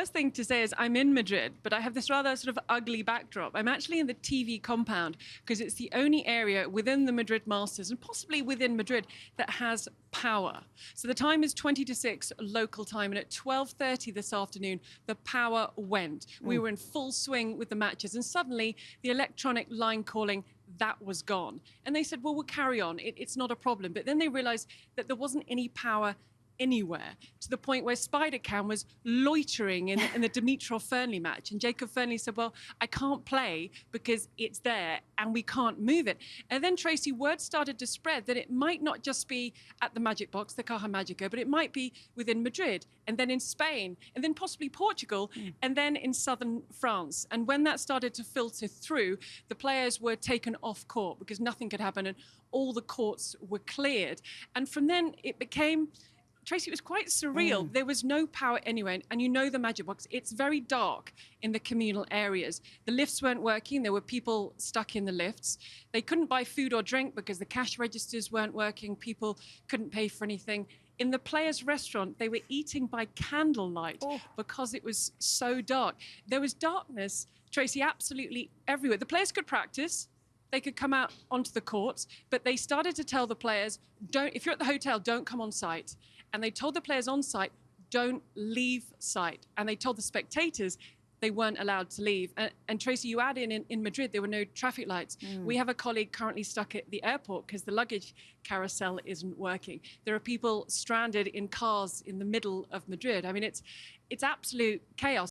first thing to say is I'm in Madrid, but I have this rather sort of ugly backdrop. I'm actually in the TV compound because it's the only area within the Madrid Masters and possibly within Madrid that has power. So the time is 20 to 6 local time, and at 12:30 this afternoon, the power went. We were in full swing with the matches, and suddenly the electronic line calling, that was gone. And they said, well, we'll carry on. It's not a problem. But then they realized that there wasn't any power anywhere, to the point where Spider-Cam was loitering in the Dimitrov Fernley match. And Jacob Fernley said, well, I can't play because it's there and we can't move it. And then, Tracy, word started to spread that it might not just be at the Magic Box, the Caja Magica, but it might be within Madrid, and then in Spain, and then possibly Portugal, and then in southern France. And when that started to filter through, the players were taken off court because nothing could happen, and all the courts were cleared. And from then it became, Tracy, it was quite surreal. There was no power anywhere. And you know the Magic Box, it's very dark in the communal areas. The lifts weren't working. There were people stuck in the lifts. They couldn't buy food or drink because the cash registers weren't working. People couldn't pay for anything. In the players' restaurant, they were eating by candlelight because it was so dark. There was darkness, Tracy, absolutely everywhere. The players could practice. They could come out onto the courts, but they started to tell the players, if you're at the hotel, don't come on site. And they told the players on site, don't leave site. And they told the spectators they weren't allowed to leave. And Tracy, you add in Madrid, there were no traffic lights. We have a colleague currently stuck at the airport because the luggage carousel isn't working. There are people stranded in cars in the middle of Madrid. I mean, it's absolute chaos.